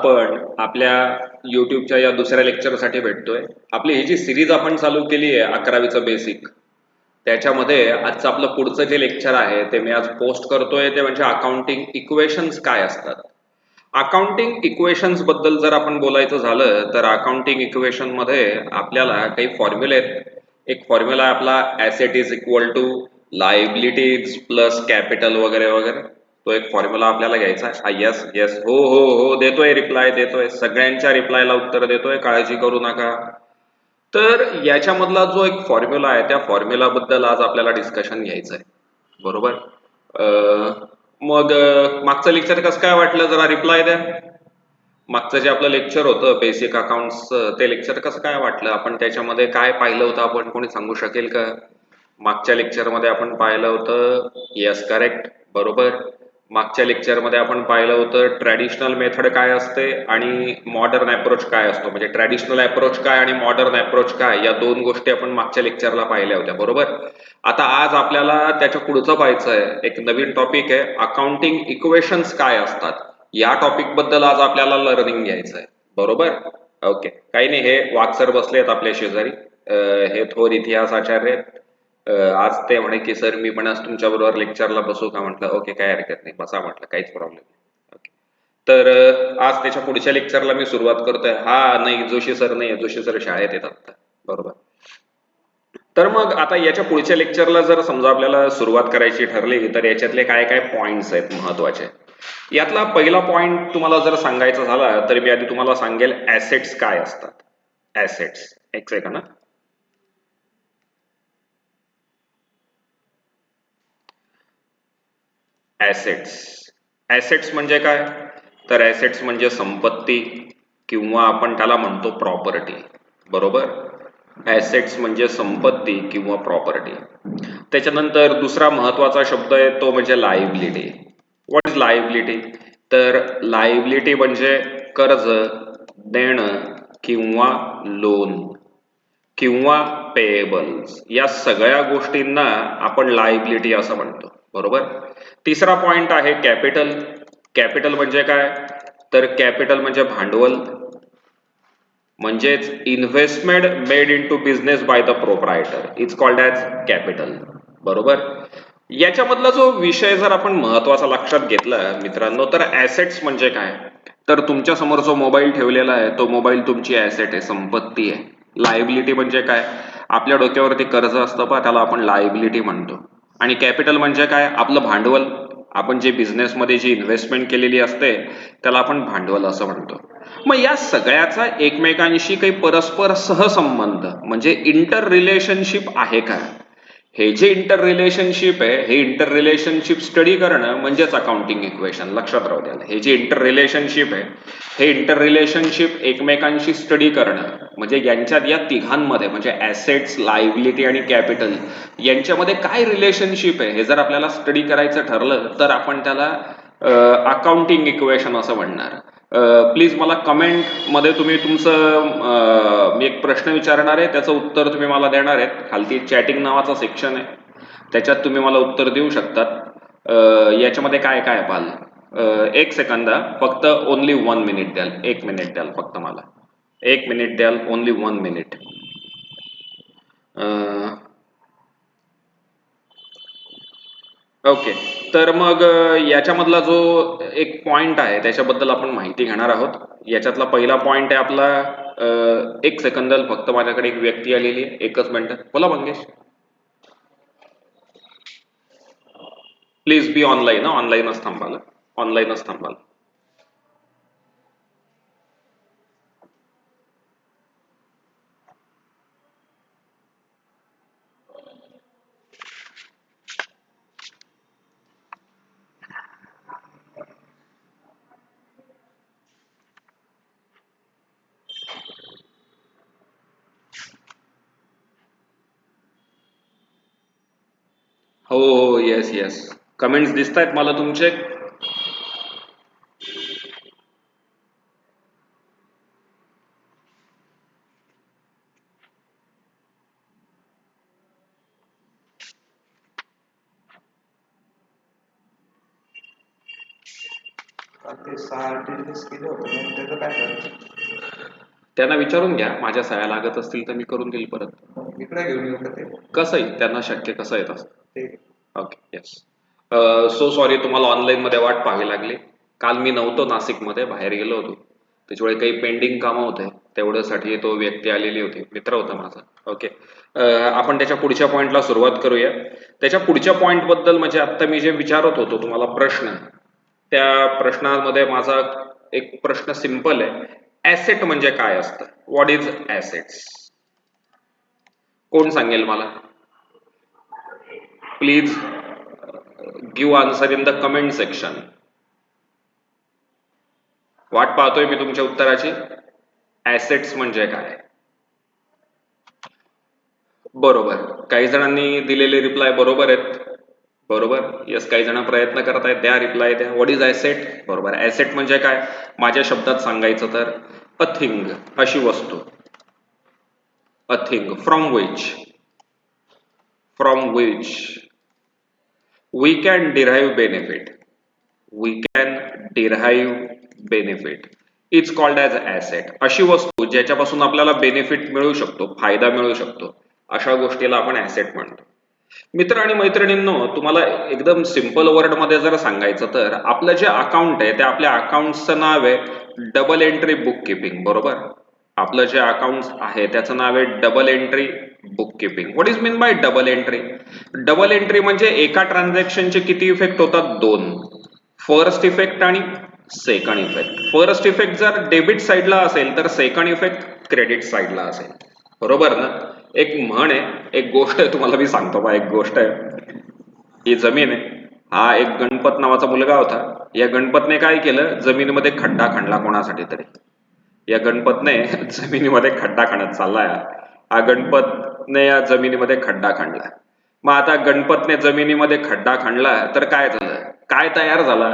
आपण आपल्या YouTubeच्या या दुसऱ्या लेक्चरसाठी भेटतोय. आपली ही जी सिरीज आपण चालू केली आहे 11वीचं बेसिक, त्याच्यामध्ये आजचं आपलं पुढचं जे लेक्चर आहे ते मी आज पोस्ट करतोय ते म्हणजे अकाउंटिंग इक्वेशन्स काय असतात. अकाउंटिंग इक्वेशन्स बद्दल जर आपण बोलायचं झालं तर अकाउंटिंग इक्वेशन मध्ये आपल्याला काही फॉर्म्युले आहेत. एक फॉर्म्युला आपला asset is equal to liabilities plus capital वगैरे वगैरे. तो एक फॉर्म्युला आपल्याला घ्यायचा आहे. येस येस हो हो हो देतोय रिप्लाय, देतोय सगळ्यांच्या रिप्लायला उत्तर देतोय, काळजी करू नका. तर याच्यामधला जो एक फॉर्म्युला आहे त्या फॉर्म्युला बद्दल आज आपल्याला डिस्कशन घ्यायचं आहे, बरोबर. मग मागचं लेक्चर कसं काय वाटलं जरा रिप्लाय द्या. मागचं जे आपलं लेक्चर होतं बेसिक अकाउंट्स ते लेक्चर कसं काय वाटलं, आपण त्याच्यामध्ये काय पाहिलं होतं, आपण कोणी सांगू शकेल का. मागच्या लेक्चरमध्ये आपण पाहिलं होतं, येस करेक्ट, बरोबर. मागच्या लेक्चरमध्ये आपण पाहिलं होतं ट्रॅडिशनल मेथड काय असते आणि मॉडर्न अप्रोच काय असतो, म्हणजे ट्रॅडिशनल अप्रोच काय आणि मॉडर्न अप्रोच काय, या दोन गोष्टी आपण मागच्या लेक्चरला पाहिल्या होत्या, बरोबर. आता आज आपल्याला त्याच्या पुढचं पाहायचं आहे, एक नवीन टॉपिक आहे अकाउंटिंग इक्वेशन्स काय असतात. या टॉपिक बद्दल आज आपल्याला लर्निंग घ्यायचं आहे, बरोबर. ओके, काही नाही, हे वागसर बसले आहेत आपल्या शेजारी, हे थोर इतिहास आचार्य आहेत. आज ते म्हणे की सर मी पण आज तुमच्या बरोबर लेक्चरला बसू का. म्हटलं ओके काय हरकत नाही, बसा म्हटलं, काहीच प्रॉब्लेम नाही. ओके, तर आज त्याच्या पुढच्या लेक्चरला मी सुरुवात करतोय. हा नाही, जोशी सर नाही, जोशी सर शाळेत येतात, बरोबर. तर मग आता याच्या पुढच्या लेक्चरला जर समजा आपल्याला सुरुवात करायची ठरली तर याच्यातले काय काय पॉइंट्स आहेत महत्वाचे. यातला पहिला पॉइंट तुम्हाला जर सांगायचा झाला तर मी आधी तुम्हाला सांगेल ऍसेट्स काय असतात. ऍसेट्स, एक सेकंड ना. ऍसेट्स, ऍसेट्स म्हणजे काय, तर ऍसेट्स म्हणजे संपत्ती किंवा आपण त्याला म्हणतो प्रॉपर्टी, बरोबर. ऍसेट्स म्हणजे संपत्ती किंवा प्रॉपर्टी. त्याच्यानंतर दुसरा महत्वाचा शब्द आहे तो म्हणजे लायबिलिटी. व्हॉट इज लायबिलिटी, तर लायबिलिटी म्हणजे कर्ज, देणं किंवा लोन किंवा पेएबल्स, या सगळ्या गोष्टींना आपण लायबिलिटी असं म्हणतो, बरोबर. तिसरा पॉइंट आहे कॅपिटल. कॅपिटल म्हणजे काय, तर कॅपिटल म्हणजे भांडवल, म्हणजेच investment made into business by the proprietor is called as capital, बरोबर. याच्यामधला जो विषय जर आपण महत्वाचा लक्षात घेतला मित्रांनो, तर ऍसेट्स म्हणजे काय, तर तुमच्या समोर जो मोबाईल ठेवलेला आहे तो मोबाईल तुमची ऍसेट आहे, संपत्ती आहे. लायबिलिटी म्हणजे काय, आपल्या डोक्यावरती कर्ज असतं पहा, त्याला आपण लायबिलिटी म्हणतो. आणि कॅपिटल म्हणजे काय, आपलं भांडवल, आपण जे बिझनेसमध्ये जी इन्व्हेस्टमेंट केलेली असते त्याला आपण भांडवल असं म्हणतो. मग या सगळ्याचा एकमेकांशी काही परस्पर सहसंबंध म्हणजे इंटर रिलेशनशिप आहे का, हे जे इंटर रिलेशनशिप आहे हे इंटर रिलेशनशिप स्टडी करणं म्हणजेच अकाउंटिंग इक्वेशन. लक्षात राहू द्या, हे जे इंटर रिलेशनशिप आहे हे इंटर रिलेशनशिप एकमेकांशी स्टडी करणं म्हणजे यांच्यात या तिघांमध्ये म्हणजे ऍसेट्स, लायबिलिटी आणि कॅपिटल यांच्यामध्ये काय रिलेशनशिप आहे हे जर आपल्याला स्टडी करायचं ठरलं तर आपण त्याला अकाउंटिंग इक्वेशन असं म्हणणार. प्लीज मला कमेंट मध्ये तुम्ही तुमचं मी एक प्रश्न विचारणार आहे त्याचं उत्तर तुम्ही मला देणार आहेत. खालती चॅटिंग नावाचा सेक्शन आहे त्याच्यात तुम्ही मला उत्तर देऊ शकतात. याच्यामध्ये काय काय पाल, एक सेकंद फक्त, ओनली 1 मिनिट द्याल, 1 मिनिट द्याल फक्त मला, 1 मिनिट द्याल, ओनली 1 मिनिट. ओके, तर मग याच्यामधला जो एक पॉइंट आहे त्याच्याबद्दल आपण माहिती घेणार आहोत. याच्यातला पहिला पॉइंट आहे आपला, एक सेकंद फक्त, माझ्याकडे एक व्यक्ती आलेली आहे, एकच मिनिट. बोला मंगेश, प्लीज बी ऑनलाईन, ऑनलाईनच थांबाल, ऑनलाईनच थांबाल. हो हो, येस येस, कमेंट्स दिसत आहेत मला तुमचे. ते 6 डिटेल्स केले होते मग त्याचं काय झालं? त्यांना विचारून घ्या, माझ्या सह्या लागत असतील तर मी करून देईल परत. इकडे घेऊन येऊ का ते? कसं येईल त्यांना शक्य, कसं येत असतं. ते ओके, येस. सो सॉरी, तुम्हाला ऑनलाईन मध्ये वाट पाहावी लागली. काल मी नव्हतो नाशिकमध्ये, बाहेर गेलो होतो. त्याच्यामुळे काही पेंडिंग कामं होते, तेवढ्यासाठी तो व्यक्ती आलेली होती, मित्र होता माझा. ओके, आपण त्याच्या पुढच्या पॉईंटला सुरुवात करूया. त्याच्या पुढच्या पॉईंट बद्दल म्हणजे आता मी जे विचारत होतो तुम्हाला प्रश्न, त्या प्रश्नामध्ये माझा एक प्रश्न सिंपल आहे. ऍसेट म्हणजे काय असतं? What is assets? कोण सांगेल मला? Please give answer in the comment section. वाट पाहतोय मी तुमच्या उत्तराची. ऍसेट्स म्हणजे काय? बरोबर, काही जणांनी दिलेले रिप्लाय बरोबर आहेत. बरोबर, यस. काही जण प्रयत्न करत आहेत, द्या रिप्लाय द्या. What is asset? बरोबर, ऍसेट म्हणजे काय? माझ्या शब्दात सांगायचं तर अ थिंग, अशी वस्तू. A thing from which we can derive benefit. We can derive benefit. It's called as asset. अशी वस्तू ज्याच्यापासून आपल्याला बेनिफिट मिळू शकतो, फायदा मिळू शकतो, अशा गोष्टीला आपण ऍसेट म्हणतो. मित्र आणि मैत्रिणींनो, तुम्हाला एकदम सिंपल वर्ड मध्ये जर सांगायचं तर आपलं जे अकाउंट आहे, त्या आपल्या अकाउंटचं नाव आहे डबल एंट्री बुक किपिंग. बरोबर, आपलं जे अकाउंट आहे त्याचं नाव आहे double entry book keeping. What is mean by double entry? Double entry म्हणजे एका ट्रान्झॅक्शनचे किती इफेक्ट होतात? दोन. फर्स्ट इफेक्ट आणि सेकंड इफेक्ट. फर्स्ट इफेक्ट जर डेबिट साईडला असेल तर सेकंड इफेक्ट क्रेडिट साईडला असेल. बरोबर ना? एक म्हण आहे, एक गोष्ट आहे, तुम्हाला मी सांगतो बा. एक गोष्ट आहे, ही जमीन आहे, हा एक गणपत नावाचा मुलगा होता. या गणपतने काय केलं? जमिनीमध्ये खड्डा खणला कोणासाठी तरी. या गणपतने जमिनीमध्ये खड्डा खणत चाललाय. हा गणपतने या जमिनीमध्ये खड्डा खणला. मग आता गणपतने जमिनीमध्ये खड्डा खणला तर काय झालं? काय तयार झाला?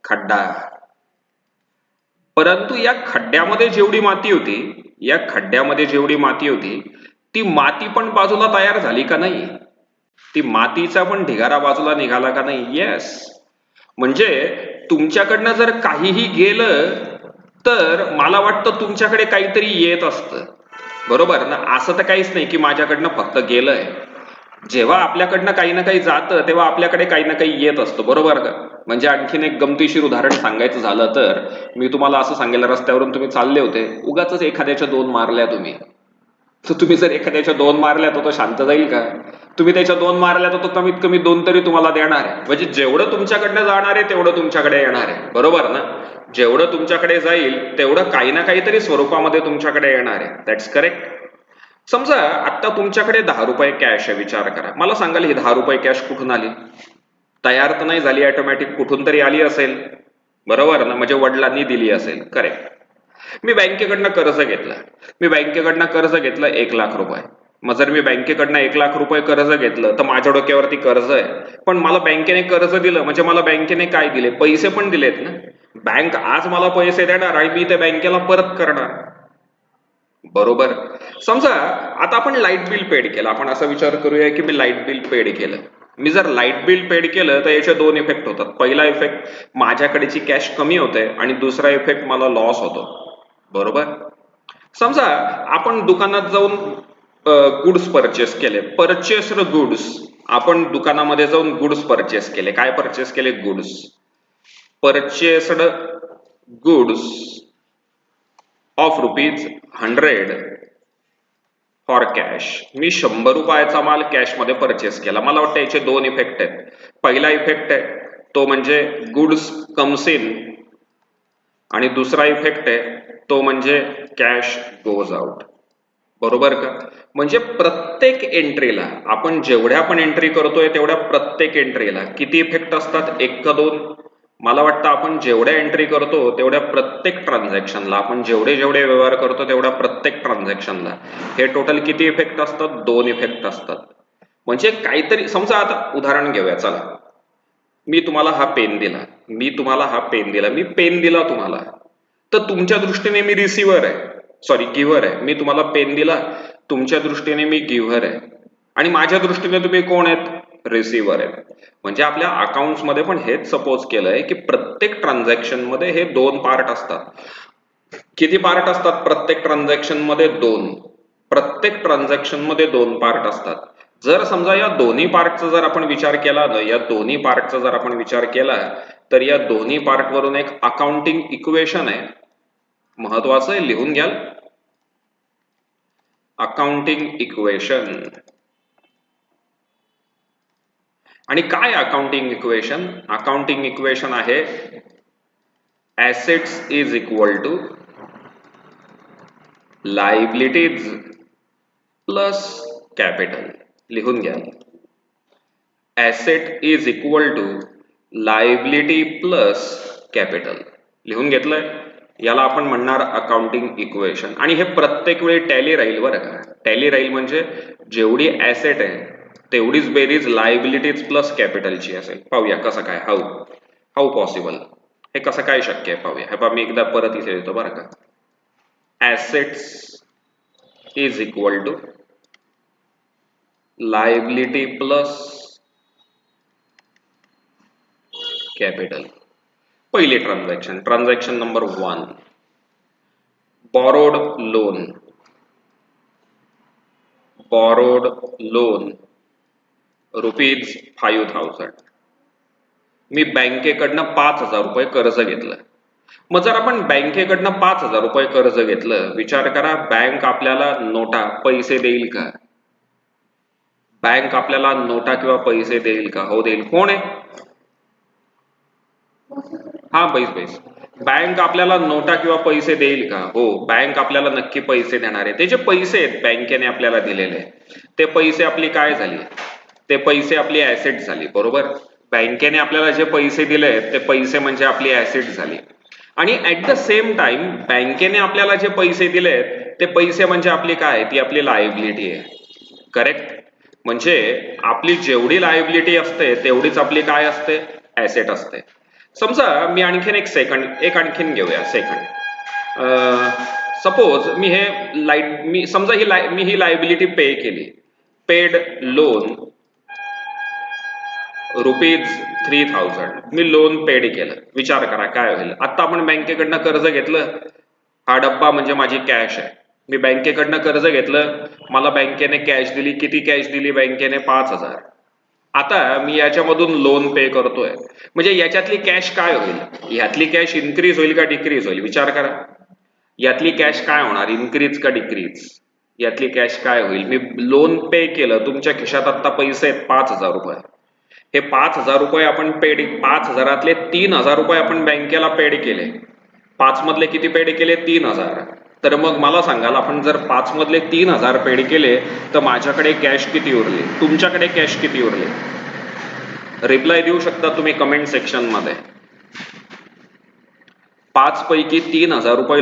खड्डा. परंतु या खड्ड्यामध्ये जेवढी माती होती, या खड्ड्यामध्ये जेवढी माती होती, ती माती पण बाजूला तयार झाली का नाही? ती मातीचा पण ढिगारा बाजूला निघाला का नाही? येस. म्हणजे तुमच्याकडनं जर काहीही गेलं तर मला वाटतं तुमच्याकडे काहीतरी येत असतं. बरोबर ना? असं तर काहीच नाही की माझ्याकडनं फक्त गेलंय. जेव्हा आपल्याकडनं काही ना काही जातं तेव्हा आपल्याकडे काही ना काही येत असतं. बरोबर का? म्हणजे आणखीन एक गमतीशीर उदाहरण सांगायचं झालं तर मी तुम्हाला असं सांगेल, रस्त्यावरून तुम्ही चालले होते, उगाच एखाद्याच्या दोन मारल्या तुम्ही. तर तुम्ही जर एखाद्याच्या दोन मारल्या तर तो शांत जाईल का? तुम्ही त्याच्या दोन मारल्या तर तो कमीत कमी दोन तरी तुम्हाला देणार आहे. म्हणजे जेवढं तुमच्याकडनं जाणार आहे तेवढं तुमच्याकडे येणार आहे. बरोबर ना? जेवढं तुमच्याकडे जाईल तेवढं काही ना काहीतरी स्वरूपामध्ये तुमच्याकडे येणार आहे. That's correct. समजा आता तुमच्याकडे 10 रुपये कॅश आहे. विचार करा, मला सांगाल ही 10 रुपये कॅश कुठून आली? तयार तर नाही झाली ऑटोमॅटिक, कुठून तरी आली असेल. बरोबर ना? म्हणजे वडिलांनी दिली असेल. करेक्ट. मी बँकेकडनं कर्ज घेतलं. मी बँकेकडनं कर्ज घेतलं 1 लाख रुपये. मग जर मी बँकेकडनं 1 लाख रुपये कर्ज घेतलं तर माझ्या डोक्यावरती कर्ज आहे. पण मला बँकेने कर्ज दिलं म्हणजे मला बँकेने काय दिले? पैसे पण दिलेत ना. बँक आज मला पैसे देणार आणि मी त्या बँकेला परत करणार. बरोबर. समजा आता आपण लाईट बिल पेड केलं. आपण असा विचार करूया की मी लाईट बिल पेड केलं. मी जर लाईट बिल पेड केलं तर याचे दोन इफेक्ट होतात. पहिला इफेक्ट, माझ्याकडेची कॅश कमी होते आणि दुसरा इफेक्ट, मला लॉस होतो. बरोबर. समजा आपण दुकानात जाऊन गुड्स परचेस केले. Purchased goods. आपण दुकानामध्ये जाऊन गुड्स परचेस केले. काय परचेस केले? Goods. Purchased goods of ₹100 for cash. मी 100 रुपयाचा माल कॅश मध्ये परचेस केला. मला वाटतं याचे दोन इफेक्ट आहेत. पहिला इफेक्ट आहे तो म्हणजे गुड्स कम्स इन, आणि दुसरा इफेक्ट आहे तो म्हणजे कॅश गोज आउट. बरोबर का? म्हणजे प्रत्येक एंट्रीला, आपण जेवढ्या पण एंट्री करतोय तेवढ्या प्रत्येक एंट्रीला किती इफेक्ट असतात? 1 का 2? मला वाटतं आपण जेवढ्या एंट्री करतो तेवढ्या प्रत्येक ट्रान्झॅक्शनला, आपण जेवढे व्यवहार करतो तेवढ्या प्रत्येक ट्रान्झॅक्शनला हे टोटल किती इफेक्ट असतात? 2 इफेक्ट असतात. म्हणजे काहीतरी, समजा आता उदाहरण घेऊया. चला, मी तुम्हाला हा पेन दिला. मी पेन दिला तुम्हाला, तर तुमच्या दृष्टीने मी रिसिव्हर आहे, सॉरी गिव्हर आहे. मी तुम्हाला पेन दिला, तुमच्या दृष्टीने मी गिव्हर आहे, आणि माझ्या दृष्टीने तुम्ही कोण आहेत? रिसिव्हर आहेत. म्हणजे आपल्या अकाउंट्स मध्ये पण हेच सपोज केलंय की प्रत्येक ट्रान्झॅक्शन मध्ये हे 2 पार्ट असतात. किती पार्ट असतात प्रत्येक ट्रान्झॅक्शन मध्ये? 2. प्रत्येक ट्रान्झॅक्शन मध्ये 2 पार्ट असतात. जर समजा या दोन्ही पार्टचा जर आपण विचार केला ना, या दोन्ही पार्टचा जर आपण विचार केला तर या दोन्ही पार्ट वरून एक अकाउंटिंग इक्वेशन आहे, महत्वाचं आहे, लिहून घ्याल. Accounting equation. आणि काय अकाउंटिंग इक्वेशन? अकाउंटिंग इक्वेशन आहे assets is equal to liabilities plus capital. लिहून घ्या. asset is equal to liability plus capital. लिहून घेतलंय. याला आपण म्हणणार अकाउंटिंग इक्वेशन. आणि हे प्रत्येक वेळी टॅली राहील बरं का. टॅली राहील म्हणजे जेवढी ऍसेट आहे तेवढीच बेरीज लायबिलिटीज प्लस कॅपिटलची असेल. पाहूया कसं काय, हाऊ पॉसिबल, हे कसं काय शक्य आहे पाहूया. हे पहा, मी एकदा परत इथे येतो बरं का. Assets is equal to liability plus capital. पहिली transaction number 1, borrowed loan rupees 5,000. मी बँकेकडनं 5,000 रुपये कर्ज घेतलं. मग जर आपण बँकेकडनं 5,000 रुपये कर्ज घेतलं, विचार करा, बँक आपल्याला नोटा पैसे देईल का? बँक आपल्याला नोटा किंवा पैसे देईल का? हो देईल. कोण आहे? हा बैस. बँक आपल्याला नोटा किंवा पैसे देईल का? हो, बँक आपल्याला नक्की पैसे देणार आहे. ते जे पैसे आहेत बँकेने आपल्याला दिलेले, ते पैसे आपली काय झाली? ते पैसे आपली ऍसेट झाली, बरोबर. बँकेने आपल्याला जे पैसे दिले ते पैसे म्हणजे आपली ऍसेट झाली. आणि ऍट द सेम टाइम बँकेने आपल्याला जे पैसे दिले ते पैसे म्हणजे आपली काय? ती आपली लायबिलिटी आहे. करेक्ट. म्हणजे आपली जेवढी लायबिलिटी असते तेवढीच आपली काय असते? ऍसेट असते. समजा मी आणखीन एक आणखीन घेऊया सेकंड. सपोज मी ही लायबिलिटी पे केली. Paid loan rupees 3,000. मी लोन पेड केलं. विचार करा काय होईल. आता आपण बँकेकडनं कर्ज घेतलं, हा डब्बा म्हणजे माझी कॅश आहे. मी बँकेकडनं कर्ज घेतलं, मला बँकेने कॅश दिली. किती कॅश दिली बँकेने? 5,000. आता मी याच्यामधून लोन पे करतोय, म्हणजे याच्यातली कॅश काय होईल? यातली कॅश इन्क्रीज होईल का डिक्रीज होईल? विचार करा. यातली कॅश काय होणार? इन्क्रीज का डिक्रीज? यातली कॅश काय होईल? मी लोन पे केलं, तुमच्या खिशात आता पैसे आहेत 5,000 रुपये. हे 5,000 रुपये आपण पेड, 5,000तले 3,000 रुपये आपण बँकेला पेड केले. 5 मधले किती पेड केले? 3,000. तर मग मला सांगाल, आपण जर 5 मधले 3,000 पेड केले तर माझ्याकडे कॅश किती उरली? तुमच्याकडे कॅश किती उरली? रिप्लाय देऊ शकता तुम्ही कमेंट सेक्शन मध्ये. 5 पैकी 3,000 रुपये